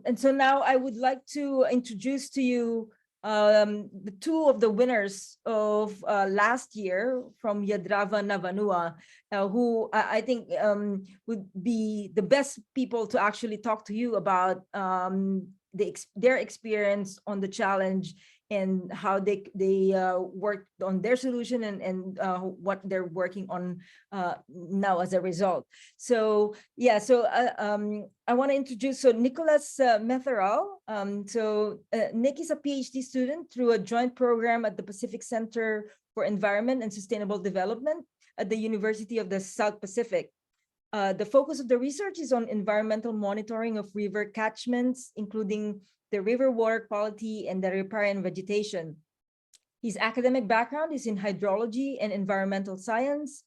And so now I would like to introduce to you the two of the winners of last year from Yadrava Na Vanua, who I think would be the best people to actually talk to you about their experience on the challenge and how they worked on their solution and what they're working on now as a result. So yeah, so I want to introduce Nicholas Metheral. Nick is a PhD student through a joint program at the Pacific Center for Environment and Sustainable Development at the University of the South Pacific. The focus of the research is on environmental monitoring of river catchments, including the river water quality and the riparian vegetation. His academic background is in hydrology and environmental science.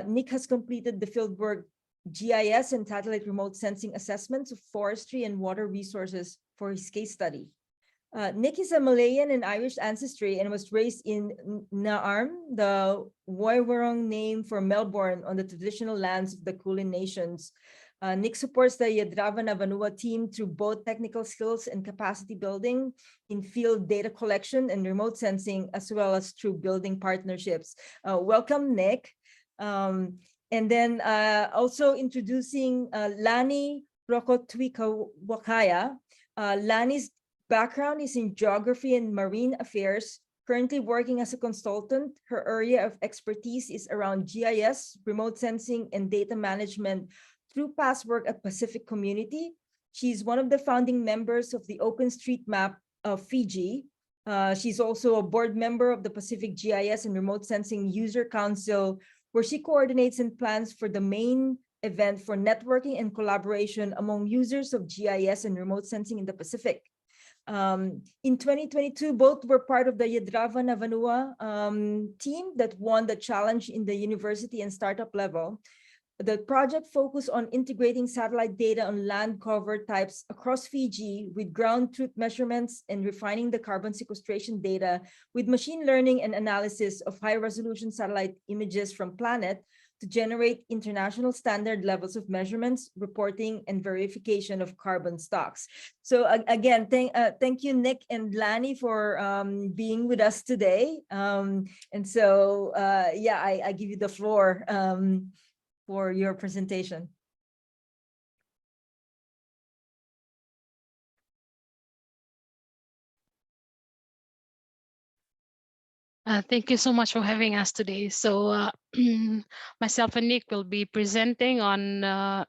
Nick has completed the fieldwork GIS and satellite remote sensing assessments of forestry and water resources for his case study. Nick is a Malayan and Irish ancestry and was raised in Naarm, the Woiwurrung name for Melbourne on the traditional lands of the Kulin Nations. Nick supports the Yadrava Na Vanua team through both technical skills and capacity building in field data collection and remote sensing, as well as through building partnerships. Welcome, Nick. And then also introducing Lani Rokotwika-Wakaya. Lani's background is in geography and marine affairs, currently working as a consultant. Her area of expertise is around GIS, remote sensing, and data management through past work at Pacific Community. She's one of the founding members of the OpenStreetMap of Fiji. She's also a board member of the Pacific GIS and Remote Sensing User Council, where she coordinates and plans for the main event for networking and collaboration among users of GIS and remote sensing in the Pacific. In 2022, both were part of the Yadrava Na Vanua team that won the challenge in the university and startup level. The project focused on integrating satellite data on land cover types across Fiji with ground truth measurements and refining the carbon sequestration data with machine learning and analysis of high-resolution satellite images from planet to generate international standard levels of measurements, reporting, and verification of carbon stocks. So again, thank you, Nick and Lani, for being with us today. And so, yeah, I give you the floor for your presentation. Thank you so much for having us today. So myself and Nick will be presenting on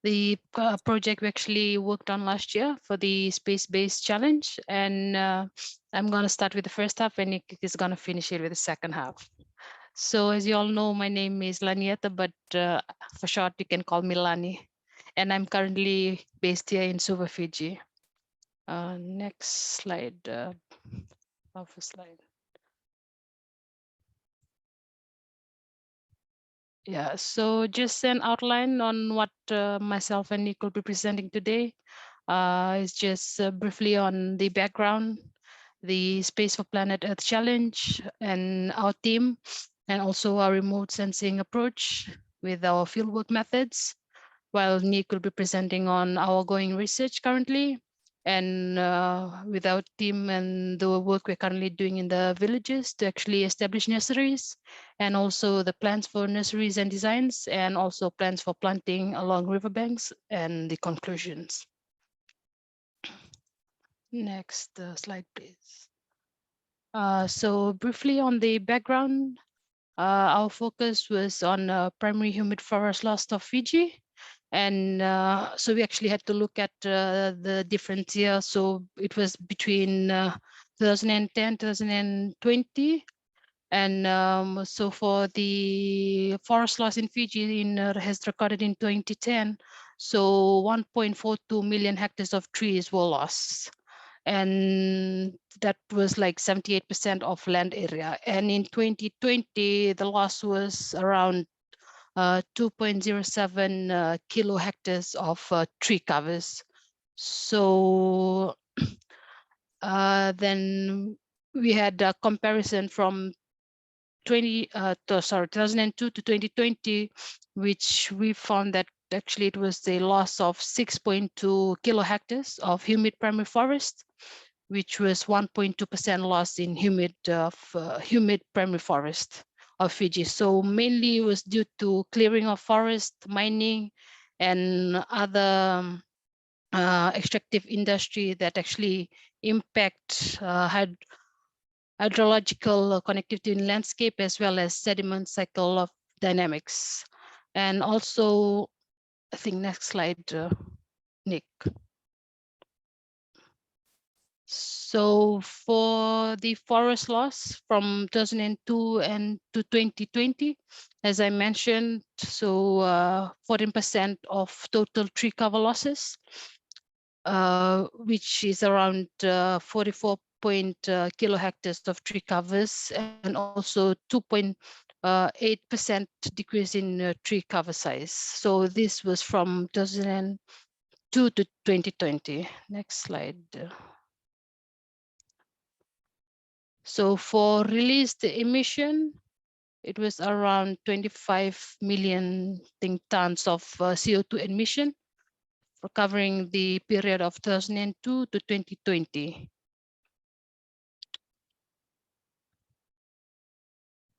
the project we actually worked on last year for the space-based challenge. And I'm going to start with the first half and Nick is going to finish it with the second half. So as you all know, my name is Lanieta, but for short, you can call me Lani. And I'm currently based here in Suva, Fiji. Next slide. Slide. Yeah, so just an outline on what myself and Nick will be presenting today. Is just briefly on the background, the Space for Planet Earth Challenge and our team, and also our remote sensing approach with our fieldwork methods, while Nick will be presenting on our ongoing research currently and with our team and the work we're currently doing in the villages to actually establish nurseries, and also the plans for nurseries and designs, and also plans for planting along riverbanks and the conclusions. Next slide, please. So briefly on the background, our focus was on primary humid forest loss of Fiji. And so we actually had to look at the different years. So it was between 2010, 2020. And so for the forest loss in Fiji has recorded in 2010, so 1.42 million hectares of trees were lost. And that was like 78% of land area. And in 2020, the loss was around 2.07 kilo hectares of tree covers. So then we had a comparison from 2002 to 2020, which we found that actually it was the loss of 6.2 kilohectares of humid primary forest, which was 1.2% loss in humid primary forest of Fiji. So mainly it was due to clearing of forest, mining, and other extractive industry that actually impact hydrological connectivity in landscape, as well as sediment cycle of dynamics. And also, I think next slide, Nick. So for the forest loss from 2002 and to 2020, as I mentioned, so 14% of total tree cover losses, which is around 44 kilohectares of tree covers, and also 2.8% decrease in tree cover size. So this was from 2002 to 2020. Next slide. So for released emission, it was around 25 million tons of CO2 emission, for covering the period of 2002 to 2020.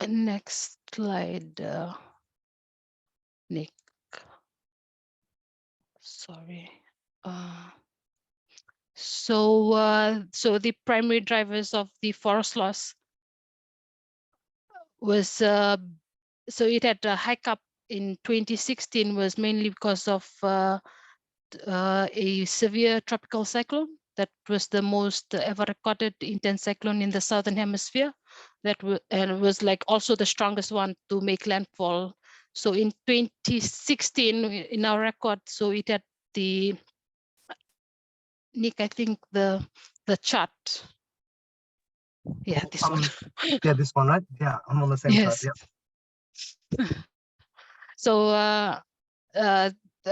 And next slide, Nick. Sorry. So the primary drivers of the forest loss was, so it had a hike up in 2016 was mainly because of a severe tropical cyclone that was the most ever recorded intense cyclone in the southern hemisphere. And was like also the strongest one to make landfall. So in 2016, in our record, so it had the, Nick, I think the chart. Yeah, this one. Yeah, this one, right? Yeah, I'm on the same chart. Yes. Yeah. So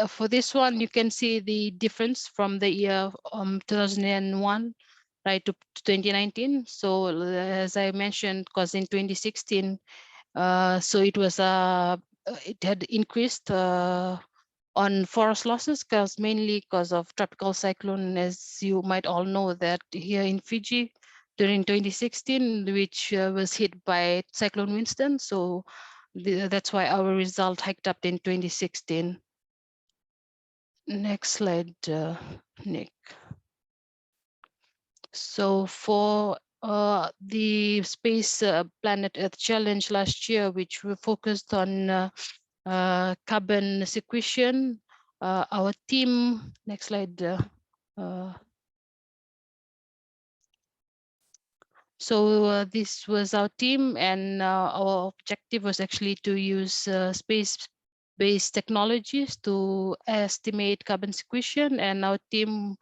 for this one, you can see the difference from the year 2001 right to 2019. So as I mentioned, because in 2016, so it was it had increased on forest losses, because mainly because of tropical cyclone, as you might all know that here in Fiji during 2016, which was hit by Cyclone Winston. So that's why our result hiked up in 2016. Next slide, Nick. So for the Space Planet Earth Challenge last year, which we focused on carbon sequestration, our team, next slide. So this was our team, and our objective was actually to use space-based technologies to estimate carbon sequestration, and our team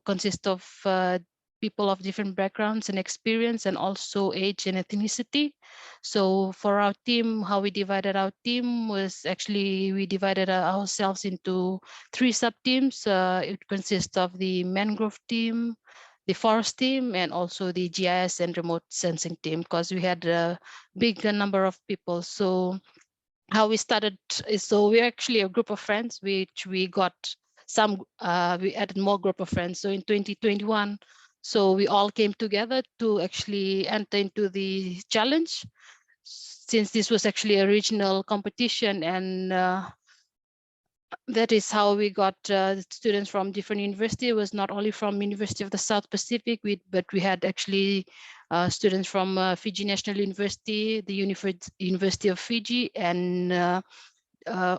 consists of people of different backgrounds and experience, and also age and ethnicity. So for our team, how we divided our team was actually we divided ourselves into 3 sub-teams. It consists of the mangrove team, the forest team, and also the GIS and remote sensing team, because we had a big number of people. So how we started is, so we're actually a group of friends, which we got some, we added more group of friends. So in 2021, so we all came together to actually enter into the challenge, since this was actually a regional competition, and that is how we got students from different universities. It was not only from University of the South Pacific, but we had actually students from Fiji National University, the University of Fiji, and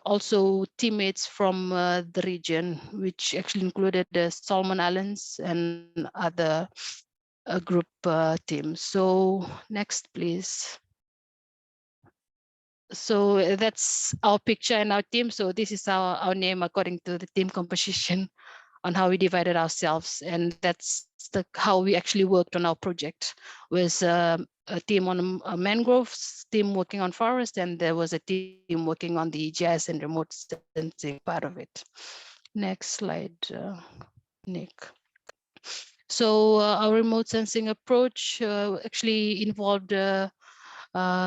also teammates from the region, which actually included the Solomon Islands and other group teams. So next, please. So that's our picture and our team. So this is our name according to the team composition on how we divided ourselves. And that's how we actually worked on our project. Was a team on mangroves, team working on forest, and there was a team working on the GIS and remote sensing part of it. Next slide, Nick. So our remote sensing approach actually involved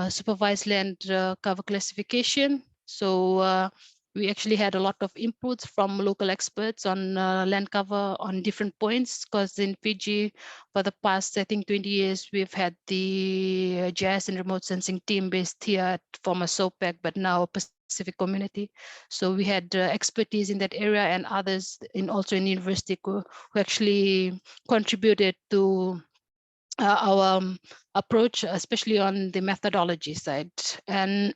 supervised land cover classification. So we actually had a lot of inputs from local experts on land cover on different points, because in Fiji, for the past, I think, 20 years, we've had the GIS and remote sensing team based here at former SOPEC, but now Pacific Community. So we had expertise in that area, and others also in university who actually contributed to our approach, especially on the methodology side. And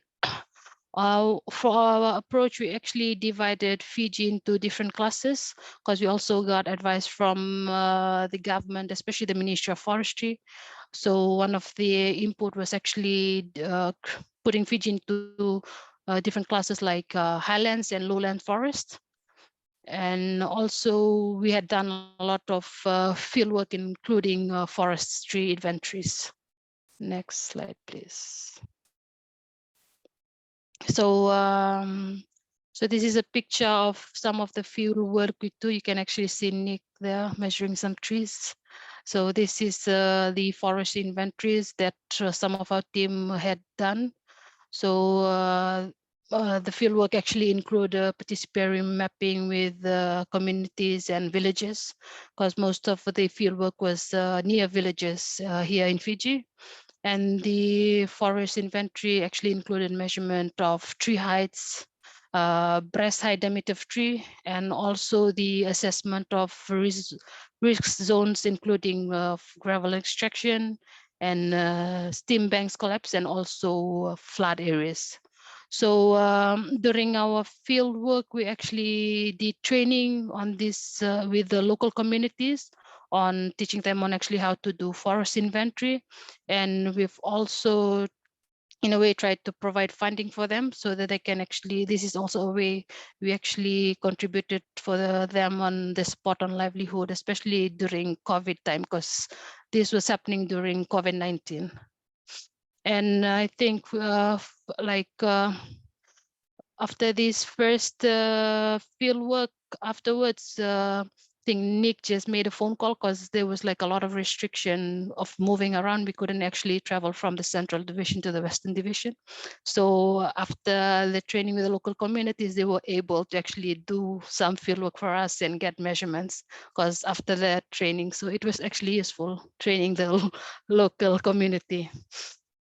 for our approach, we actually divided Fiji into different classes, because we also got advice from the government, especially the Ministry of Forestry. So one of the input was actually putting Fiji into different classes like highlands and lowland forest. And also we had done a lot of field work, including forestry inventories. Next slide, please. So so this is a picture of some of the field work we do. You can actually see Nick there measuring some trees. So this is the forest inventories that some of our team had done. So the fieldwork actually include participatory mapping with communities and villages, because most of the fieldwork was near villages here in Fiji. And the forest inventory actually included measurement of tree heights, breast height diameter of tree, and also the assessment of risk zones, including gravel extraction and stream banks collapse, and also flood areas. So during our field work, we actually did training on this with the local communities, on teaching them on actually how to do forest inventory. And we've also, in a way, tried to provide funding for them so that they can actually, this is also a way we actually contributed for them on the spot on livelihood, especially during COVID time, because this was happening during COVID-19. And I think after this first field work, afterwards, I think Nick just made a phone call, because there was like a lot of restriction of moving around. We couldn't actually travel from the Central Division to the Western Division. So after the training with the local communities, they were able to actually do some field work for us and get measurements, because after that training, so it was actually useful training the local community.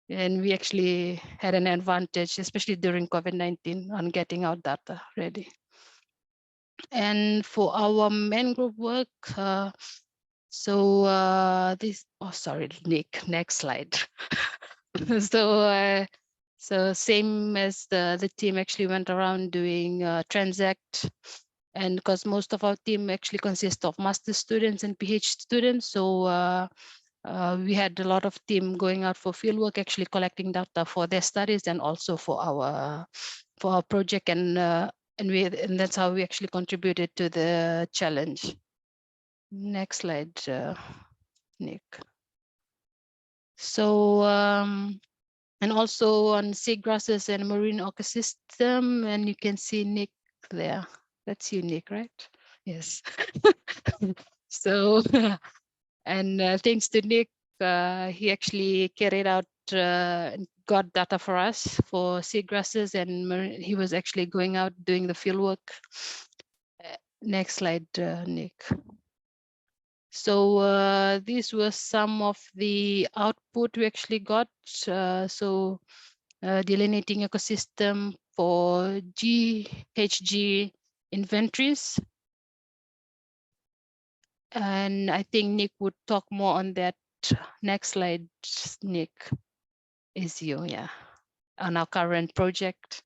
And we actually had an advantage, especially during COVID-19, on getting our data ready. And for our mangrove work, this, oh, sorry, Nick, next slide. So same as the team actually went around doing transact, and because most of our team actually consists of master's students and PhD students, so we had a lot of team going out for fieldwork, actually collecting data for their studies and also for our project, and that's how we actually contributed to the challenge. Next slide, Nick. So and also on seagrasses and marine ecosystem, and you can see Nick there. That's you, Nick, right? Yes. So and thanks to Nick, he actually carried out got data for us for seagrasses, and he was actually going out doing the field work. Next slide, Nick. So this was some of the output we actually got. So delineating ecosystem for GHG inventories. And I think Nick would talk more on that. Next slide, Nick, is you, yeah, on our current project.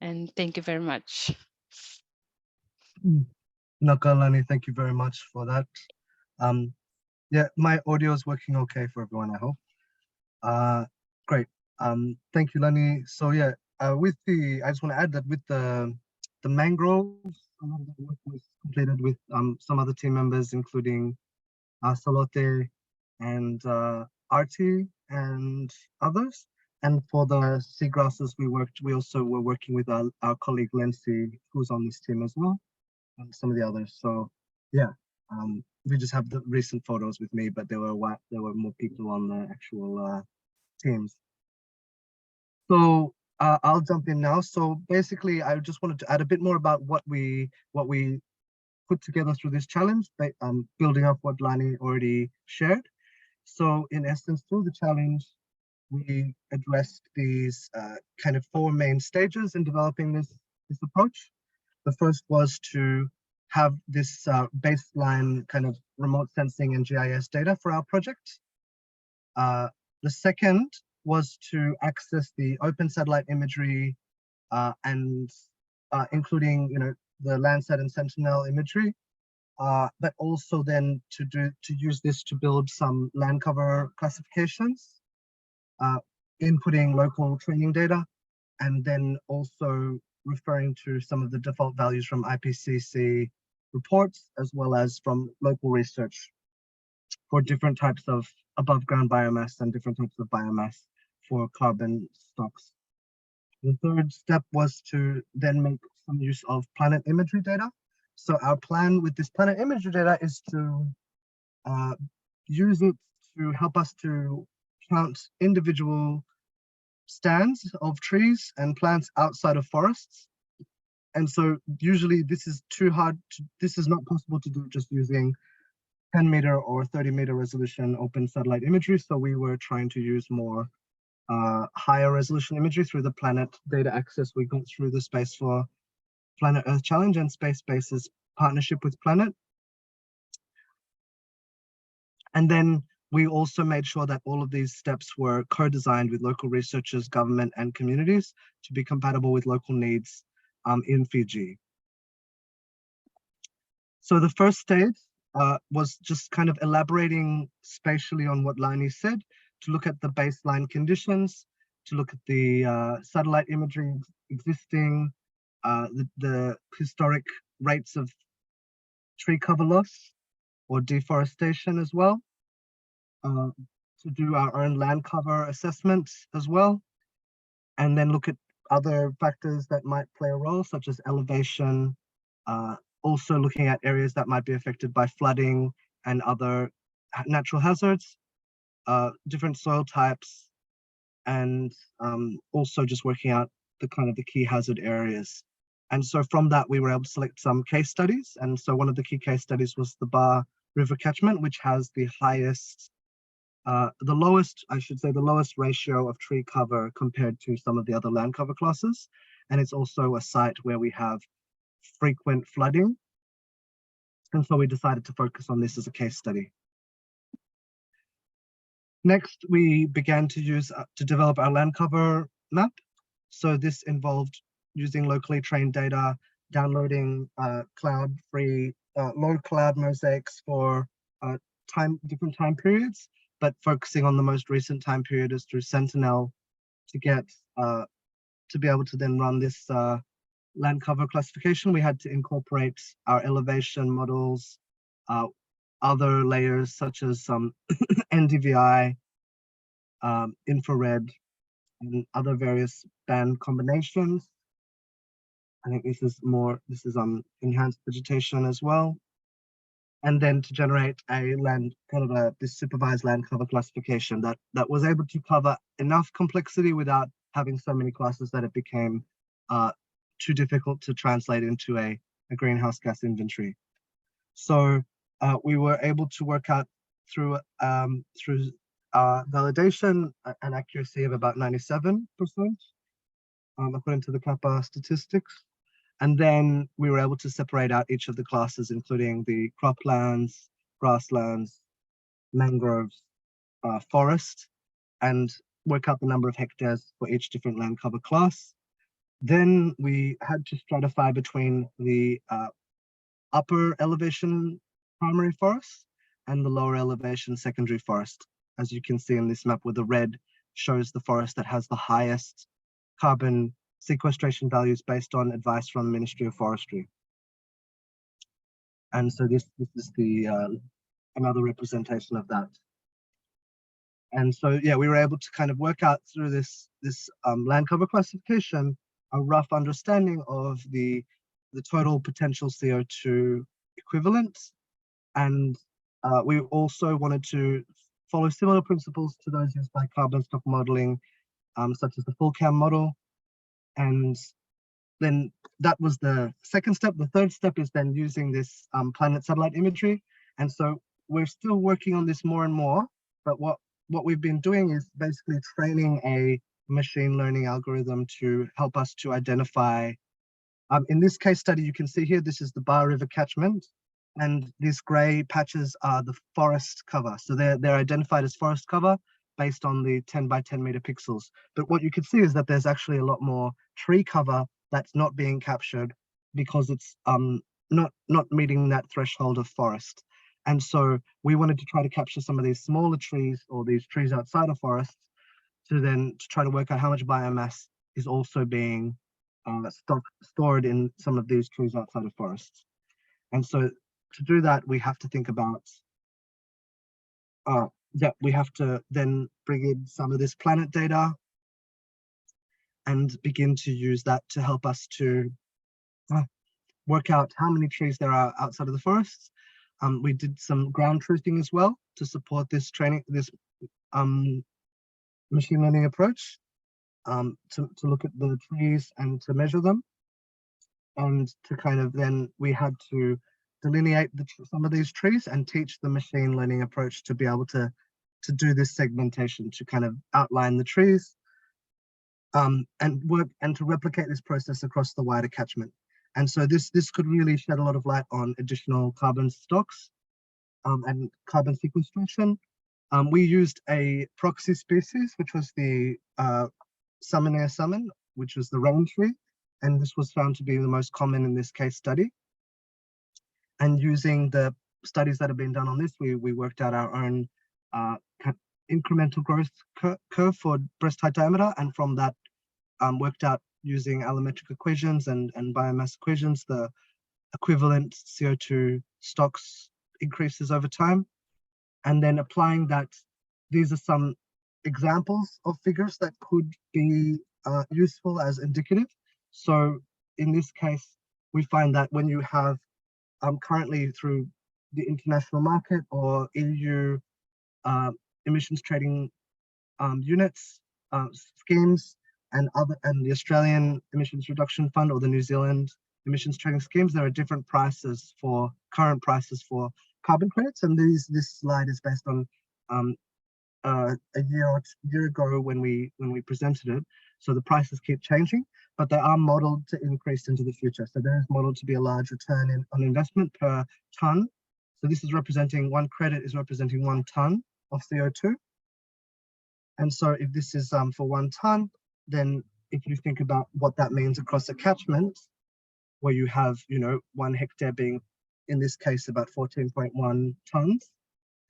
And thank you very much. Nakalani, thank you very much for that. Yeah, my audio is working okay for everyone, I hope. Great. Thank you, Lani. So yeah, I just want to add that with the mangroves, a lot of the work was completed with some other team members, including Salote and Arti and others. And for the seagrasses, we also were working with our colleague Lindsay, who's on this team as well, and some of the others. So yeah, we just have the recent photos with me, but there were more people on the actual teams. So I'll jump in now. So basically, I just wanted to add a bit more about what we put together through this challenge, building up what Lani already shared. So in essence, through the challenge, we addressed these kind of 4 main stages in developing this approach. The first was to have this baseline kind of remote sensing and GIS data for our project. The second was to access the open satellite imagery and including, the Landsat and Sentinel imagery, but also then to use this to build some land cover classifications, inputting local training data, and then also referring to some of the default values from IPCC reports, as well as from local research for different types of above ground biomass and different types of biomass for carbon stocks. The third step was to then make some use of planet imagery data. So our plan with this planet imagery data is to use it to help us to count individual stands of trees and plants outside of forests. And so usually this is too hard this is not possible to do just using 10-meter or 30-meter resolution open satellite imagery. So we were trying to use more higher resolution imagery through the planet data access we got through the Space for Planet Earth Challenge and Space's partnership with Planet. And then we also made sure that all of these steps were co-designed with local researchers, government, and communities to be compatible with local needs in Fiji. So the first stage was just kind of elaborating spatially on what Lani said, to look at the baseline conditions, to look at the satellite imagery existing, the historic rates of tree cover loss or deforestation as well, to do our own land cover assessments as well, and then look at other factors that might play a role, such as elevation, also looking at areas that might be affected by flooding and other natural hazards, different soil types, and also just working out the key hazard areas. And so from that, we were able to select some case studies. And so one of the key case studies was the Bar River catchment, which has the highest, the lowest ratio of tree cover compared to some of the other land cover classes. And it's also a site where we have frequent flooding. And so we decided to focus on this as a case study. Next, we began to develop our land cover map. So this involved using locally trained data, downloading cloud-free, low cloud mosaics for different time periods, but focusing on the most recent time period is through Sentinel to get to be able to then run this land cover classification. We had to incorporate our elevation models, other layers such as some NDVI, infrared, and other various band combinations. I think this is enhanced vegetation as well. And then to generate a this supervised land cover classification that was able to cover enough complexity without having so many classes that it became too difficult to translate into a greenhouse gas inventory. So we were able to work out through validation an accuracy of about 97%, according to the CAPA statistics. And then we were able to separate out each of the classes, including the croplands, grasslands, mangroves, forest, and work out the number of hectares for each different land cover class. Then we had to stratify between the upper elevation primary forest and the lower elevation secondary forest. As you can see in this map, where the red shows the forest that has the highest carbon sequestration values based on advice from the Ministry of Forestry. And so this is the another representation of that. And so, yeah, we were able to kind of work out through this land cover classification a rough understanding of the total potential CO2 equivalent. And we also wanted to follow similar principles to those used by carbon stock modeling, such as the full cam model, And then that was the second step. The third step is then using this planet satellite imagery. And so we're still working on this more and more, but what we've been doing is basically training a machine learning algorithm to help us to identify, in this case study, you can see here, this is the Bar River catchment, and these gray patches are the forest cover. So they're identified as forest cover based on the 10 by 10 meter pixels. But what you can see is that there's actually a lot more tree cover that's not being captured because it's not meeting that threshold of forest. And so we wanted to try to capture some of these smaller trees or these trees outside of forests to try to work out how much biomass is also being stored in some of these trees outside of forests. And so to do that, we have to think about that we have to then bring in some of this planet data and begin to use that to help us to work out how many trees there are outside of the forests. We did some ground truthing as well to support this training, this machine learning approach, to look at the trees and to measure them. And to kind of then we had to delineate some of these trees and teach the machine learning approach to be able to do this segmentation, to kind of outline the trees and work and to replicate this process across the wider catchment. And so this could really shed a lot of light on additional carbon stocks and carbon sequestration. We used a proxy species, which was the Summonair summon, which was the rain tree, and this was found to be the most common in this case study. And using the studies that have been done on this, we worked out our own incremental growth curve for breast height diameter, and from that worked out using allometric equations and biomass equations, the equivalent CO2 stocks increases over time. And then applying that, these are some examples of figures that could be useful as indicative. So in this case, we find that when you have currently through the international market or EU emissions trading units, schemes, and the Australian Emissions Reduction Fund or the New Zealand emissions trading schemes, there are different prices for current prices for carbon credits, and this slide is based on a year ago when we presented it. So the prices keep changing, but they are modeled to increase into the future. So there is modeled to be a large return on investment per ton. So this is representing, one credit is representing 1 ton of CO2. And so if this is for 1 ton, then if you think about what that means across a catchment, where you have, 1 hectare being, in this case, about 14.1 tons,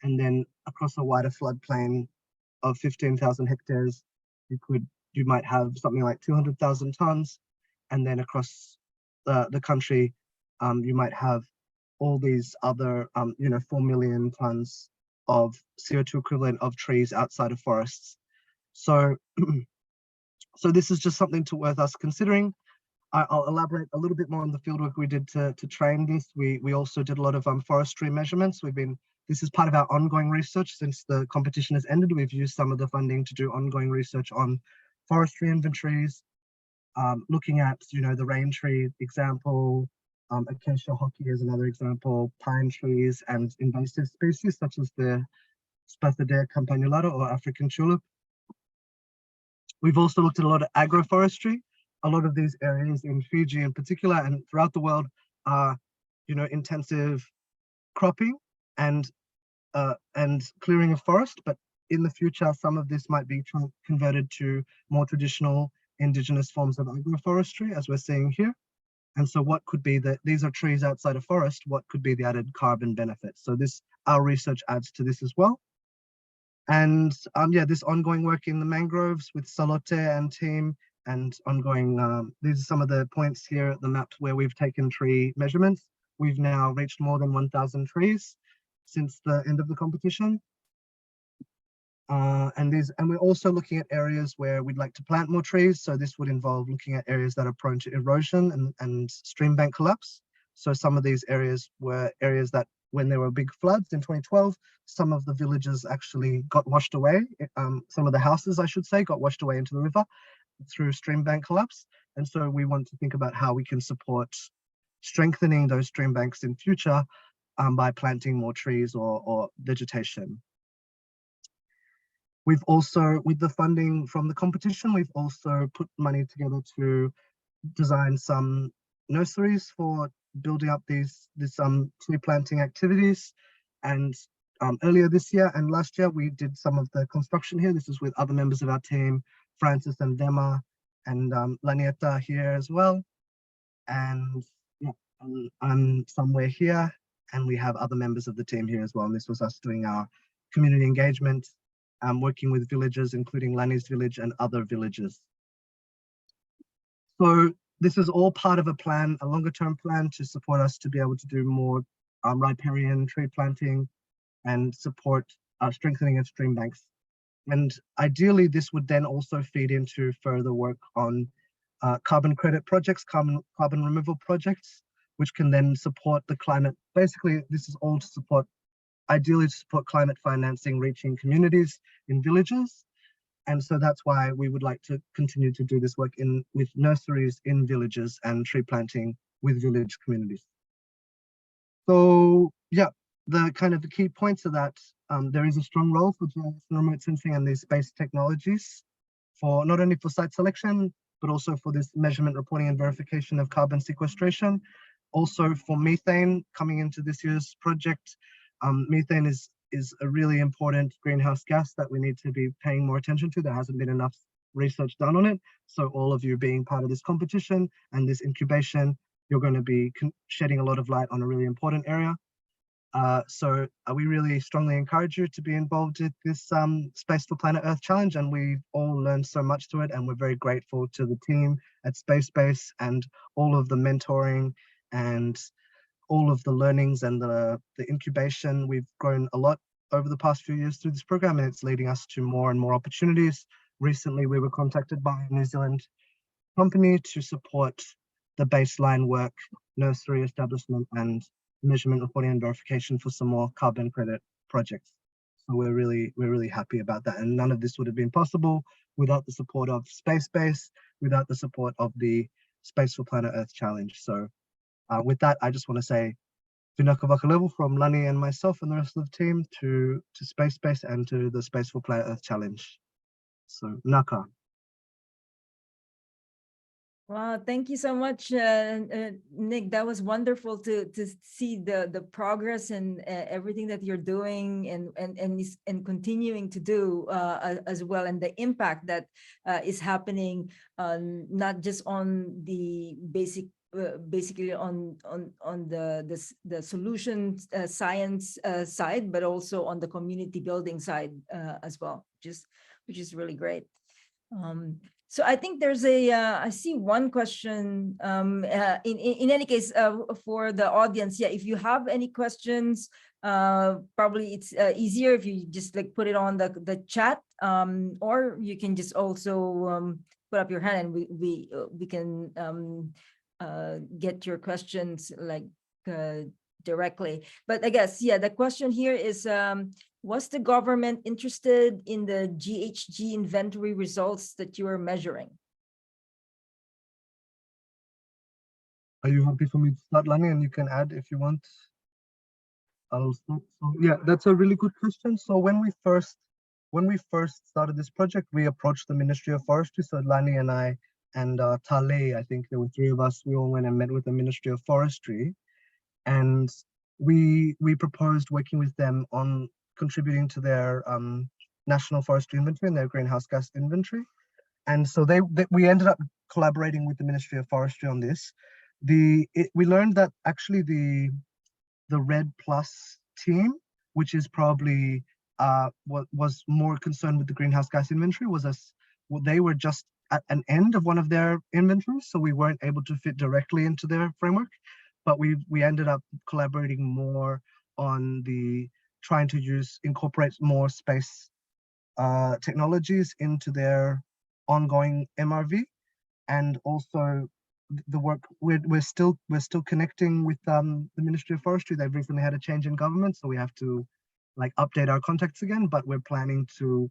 and then across a wider floodplain of 15,000 hectares, you might have something like 200,000 tons, and then across the country, you might have all these other, 4 million tons of CO2 equivalent of trees outside of forests. So, so this is just something worth us considering. I'll elaborate a little bit more on the fieldwork we did to train this. We also did a lot of forestry measurements. This is part of our ongoing research since the competition has ended. We've used some of the funding to do ongoing research on forestry inventories, looking at, the rain tree example, acacia hockey is another example, pine trees, and invasive species such as the Spathodea campanulata or African tulip. We've also looked at a lot of agroforestry. A lot of these areas in Fiji in particular and throughout the world are, intensive cropping and clearing of forest, but in the future, some of this might be converted to more traditional indigenous forms of agroforestry, as we're seeing here. And so what could be these are trees outside of forest, what could be the added carbon benefits? So our research adds to this as well. And this ongoing work in the mangroves with Salote and team, and ongoing, these are some of the points here at the map where we've taken tree measurements. We've now reached more than 1,000 trees since the end of the competition. And we're also looking at areas where we'd like to plant more trees. So this would involve looking at areas that are prone to erosion and stream bank collapse. So some of these areas were areas that when there were big floods in 2012, some of the villages actually got washed away. Some of the houses, I should say, got washed away into the river. through stream bank collapse. And so we want to think about how we can support strengthening those stream banks in future by planting more trees or vegetation. We've also, with the funding from the competition, we've also put money together to design some nurseries for building up these tree planting activities. And earlier this year and last year, we did some of the construction here. This is with other members of our team, Francis and Dema, and Lanieta here as well. And yeah, I'm somewhere here, and we have other members of the team here as well. And this was us doing our community engagement, working with villages, including Lani's village and other villages. So this is all part of a plan, a longer term plan to support us to be able to do more riparian tree planting and support strengthening of stream banks. And ideally, this would then also feed into further work on carbon credit projects, carbon removal projects, which can then support the climate. Basically, this is all to support, ideally to support climate financing reaching communities in villages. And so that's why we would like to continue to do this work with nurseries in villages and tree planting with village communities. So yeah, the key points are that there is a strong role for GIS and remote sensing and these space technologies for not only for site selection, but also for this measurement, reporting and verification of carbon sequestration. Also for methane coming into this year's project. Methane is a really important greenhouse gas that we need to be paying more attention to. There hasn't been enough research done on it. So all of you being part of this competition and this incubation, you're going to be shedding a lot of light on a really important area. So we really strongly encourage you to be involved with this Space for Planet Earth Challenge, and we've all learned so much through it, and we're very grateful to the team at Space and all of the mentoring and all of the learnings and the incubation. We've grown a lot over the past few years through this program, and it's leading us to more and more opportunities. Recently, we were contacted by a New Zealand company to support the baseline work, nursery establishment, and measurement, reporting, and verification for some more carbon credit projects. So we're really happy about that. And none of this would have been possible without the support of Space, without the support of the Space for Planet Earth Challenge. So with that, I just want to say Vinaka Vakalevu from Lani and myself and the rest of the team to Space and to the Space for Planet Earth Challenge. So Naka. Wow, thank you so much, Nick. That was wonderful to see the progress and everything that you're doing and continuing to do as well, and the impact that is happening not just on the basically on the solution science side, but also on the community building side as well, which is really great. So I think there's I see one question. In any case, for the audience, yeah, if you have any questions, probably it's easier if you just put it on the chat, or you can just also put up your hand and we can get your questions directly. But I guess, yeah, the question here is, was the government interested in the GHG inventory results that you are measuring? Are you happy for me to start, Lani, and you can add if you want? I'll start. So yeah, that's a really good question. So when we first started this project, we approached the Ministry of Forestry. So Lani and I and Tale, I think there were three of us, we all went and met with the Ministry of Forestry, and we proposed working with them on contributing to their national forestry inventory and their greenhouse gas inventory. And so we ended up collaborating with the Ministry of Forestry on this. We learned that actually the Red Plus team, which is probably what was more concerned with the greenhouse gas inventory, they were just at an end of one of their inventories, so we weren't able to fit directly into their framework. But we ended up collaborating more on trying to incorporate more space technologies into their ongoing MRV, and also the work we're still connecting with the Ministry of Forestry. They've recently had a change in government, so we have to update our contacts again, but we're planning to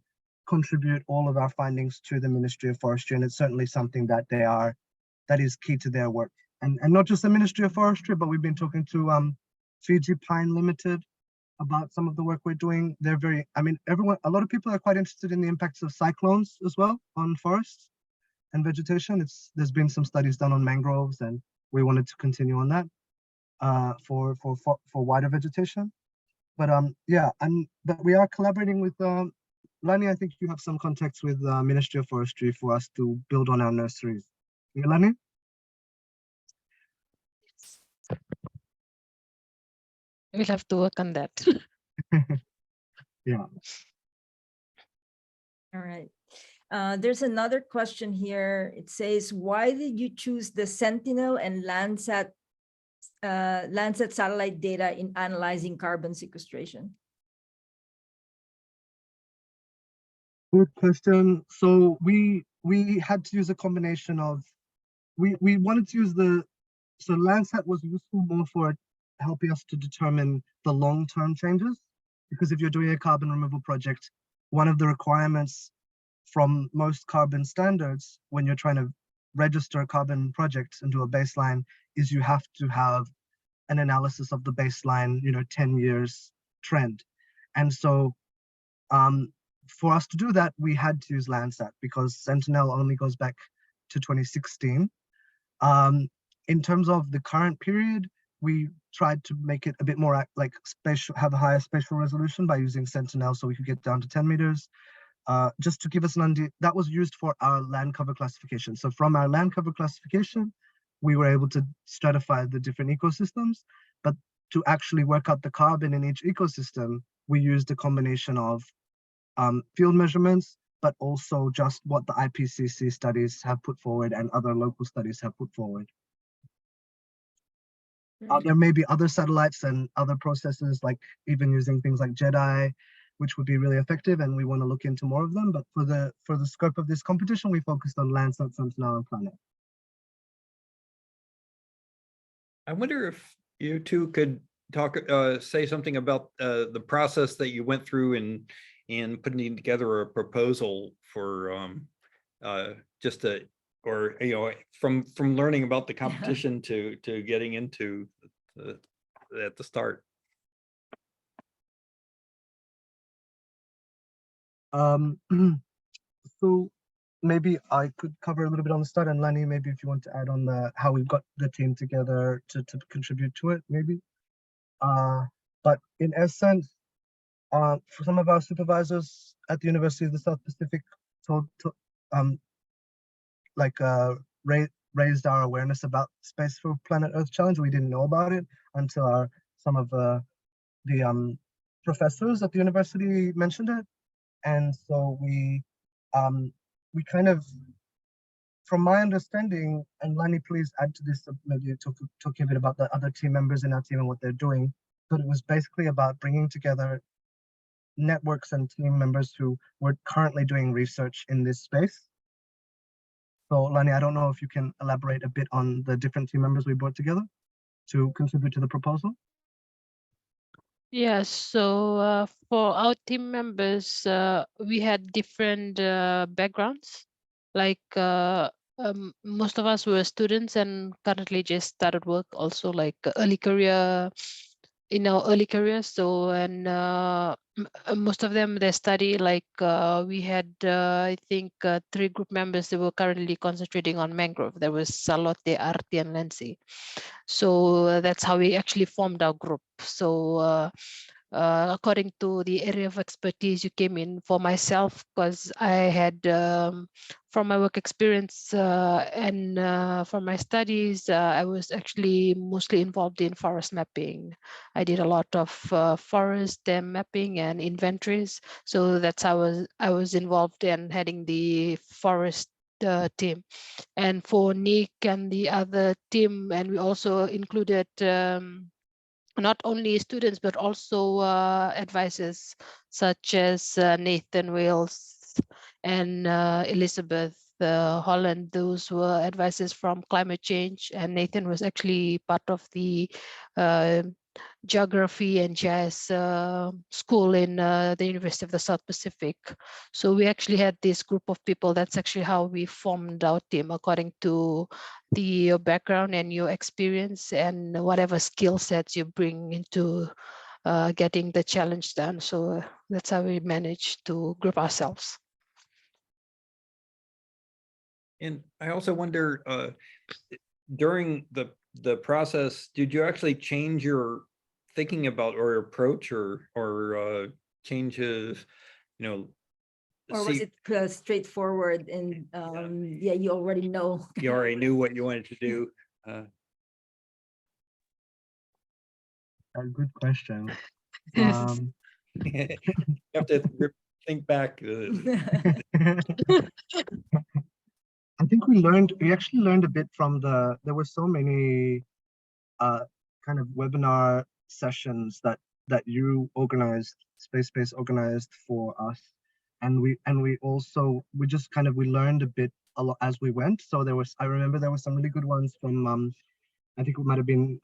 contribute all of our findings to the Ministry of Forestry, and it's certainly something that that is key to their work. And not just the Ministry of Forestry, but we've been talking to Fiji Pine Limited about some of the work we're doing. They're very, I mean, a lot of people are quite interested in the impacts of cyclones as well on forests and vegetation. There's been some studies done on mangroves, and we wanted to continue on that for wider vegetation. But yeah, but we are collaborating with Lani. I think you have some contacts with Ministry of Forestry for us to build on our nurseries. Yeah, Lani? We'll have to work on that. Yeah. All right. There's another question here. It says, why did you choose the Sentinel and Landsat satellite data in analyzing carbon sequestration? Good question. So we had to use a combination of, we wanted to use so Landsat was useful more for helping us to determine the long-term changes, because if you're doing a carbon removal project, one of the requirements from most carbon standards when you're trying to register a carbon project and do a baseline is you have to have an analysis of the baseline, 10 years trend. And so for us to do that, we had to use Landsat because Sentinel only goes back to 2016. In terms of the current period, we tried to make it a bit more like spatial, have a higher spatial resolution by using Sentinel, so we could get down to 10 meters. Just to give us an idea, that was used for our land cover classification. So from our land cover classification, we were able to stratify the different ecosystems, but to actually work out the carbon in each ecosystem, we used a combination of field measurements, but also just what the IPCC studies have put forward and other local studies have put forward. There may be other satellites and other processes, like even using things like JEDI, which would be really effective, and we want to look into more of them. But for the scope of this competition, we focused on Landsat, Sentinel, and Planet. I wonder if you two could talk, say something about the process that you went through in putting together a proposal for just a, or from learning about the competition to getting into at the start. So maybe I could cover a little bit on the start, and Lani, maybe if you want to add on how we've got the team together to contribute to it, maybe. But in essence, for some of our supervisors at the University of the South Pacific raised our awareness about Space for Planet Earth Challenge. We didn't know about it until some of the professors at the university mentioned it. And so we kind of, from my understanding, and Lani, please add to this, maybe talk a bit about the other team members in our team and what they're doing, but it was basically about bringing together networks and team members who were currently doing research in this space. So Lani, I don't know if you can elaborate a bit on the different team members we brought together to contribute to the proposal. Yes, so for our team members, we had different backgrounds. Like most of us were students and currently just started work, also like early career, in our early careers. So, and most of them, they study like we had, I think, 3 group members that were currently concentrating on mangrove. There was Charlotte, Arti, and Nancy. So that's how we actually formed our group. So according to the area of expertise you came in, for myself, because I had from my work experience and from my studies, I was actually mostly involved in forest mapping. I did a lot of forest dam mapping and inventories. So that's how I was involved in heading the forest team. And for Nick and the other team, and we also included not only students, but also advisors such as Nathan Wales and Elizabeth Holland. Those were advisors from climate change, and Nathan was actually part of the geography and GIS school in the University of the South Pacific. So we actually had this group of people. That's actually how we formed our team, according to your background and your experience and whatever skill sets you bring into getting the challenge done. So that's how we managed to group ourselves. And I also wonder, during the process, did you actually change your thinking about or approach or changes, Or was it straightforward and yeah, you already know? you already knew what you wanted to do? A good question. You have to think back. I think we actually learned a bit from there were so many kind of webinar sessions that you organized, Space organized for us. And we just kind of, we learned a bit a lot as we went. So I remember there were some really good ones from, I think it might have been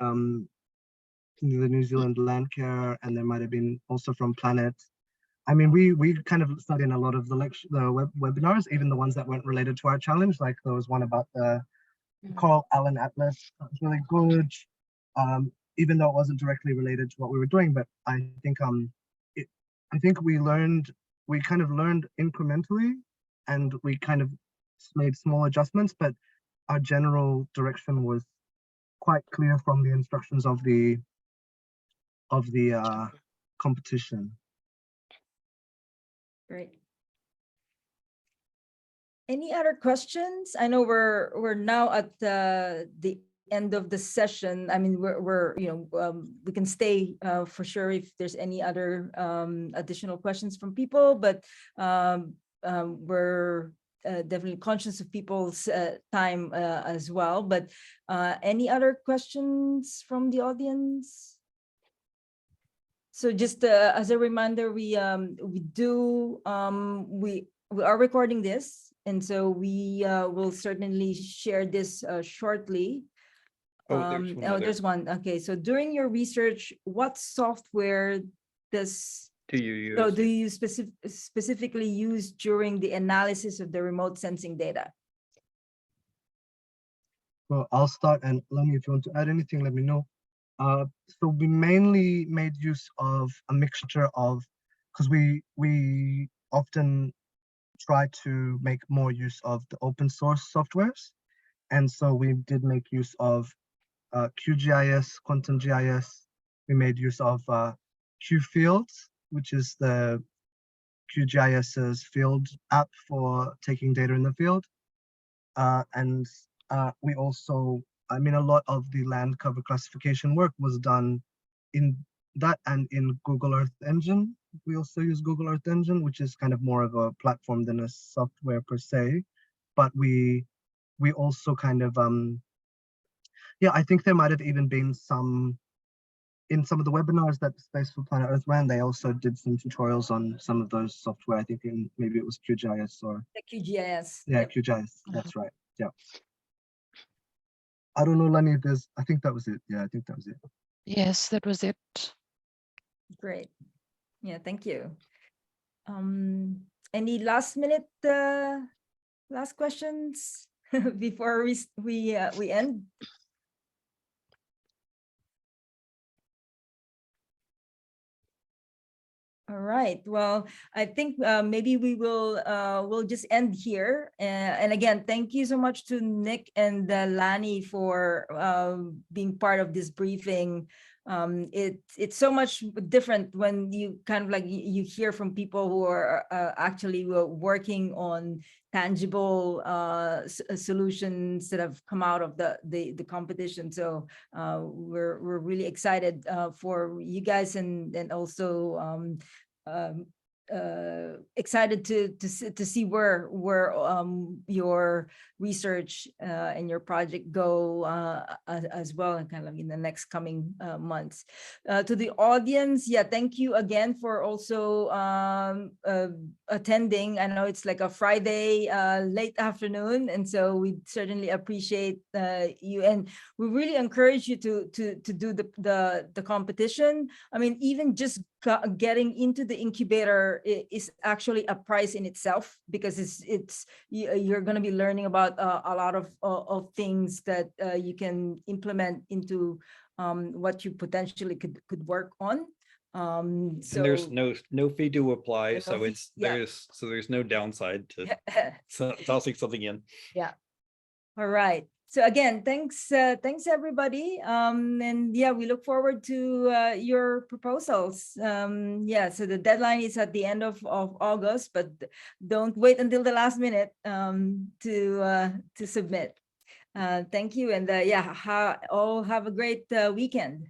the New Zealand Land Care, and there might have been also from Planet. I mean, we kind of studied in a lot of the webinars, even the ones that weren't related to our challenge. Like there was one about the Coral Allen Atlas. That was really good, even though it wasn't directly related to what we were doing. But I think we kind of learned incrementally, and we kind of made small adjustments. But our general direction was quite clear from the instructions of the competition. Great. Any other questions? I know we're now at the end of the session. I mean, we can stay for sure if there's any other additional questions from people, but we're definitely conscious of people's time as well. But any other questions from the audience? So just as a reminder, we are recording this, and so we will certainly share this shortly. There's one. Okay, so during your research, what software do you specifically use during the analysis of the remote sensing data? Well, I'll start, and Lani, if you want to add anything, let me know. So we mainly made use of a mixture of, because we often try to make more use of the open source softwares. And so we did make use of QGIS, Quantum GIS. We made use of QFields, which is the QGIS's field app for taking data in the field. And we also, I mean, a lot of the land cover classification work was done in that and in Google Earth Engine. We also use Google Earth Engine, which is kind of more of a platform than a software per se. But we also kind of, yeah, I think there might have even been some, in some of the webinars that Space for Planet Earth ran, they also did some tutorials on some of those software. I think maybe it was QGIS or the QGIS. Yeah, yep. QGIS. That's right. Yeah. I don't know, Lani, if there's, I think that was it. Yeah, I think that was it. Yes, that was it. Great. Yeah, thank you. Any last minute last questions before we end? All right. Well, I think maybe we'll just end here. And again, thank you so much to Nick and Lani for being part of this briefing. It's so much different when you kind of like you hear from people who are actually working on tangible solutions that have come out of the competition. So we're really excited for you guys and also excited to see where your research and your project go as well, and kind of in the next coming months. To the audience, yeah, thank you again for also attending. I know it's like a Friday late afternoon, and so we certainly appreciate you, and we really encourage you to do the competition. I mean, even just getting into the incubator is actually a prize in itself, because you're going to be learning about a lot of things that you can implement into what you potentially could work on. And So there's no fee to apply, no so fee, yeah. there's no downside to tossing something in. Yeah. All right. So again, thanks everybody. And yeah, we look forward to your proposals. Yeah, so the deadline is at the end of August, but don't wait until the last minute to submit. Thank you, and yeah, all have a great weekend.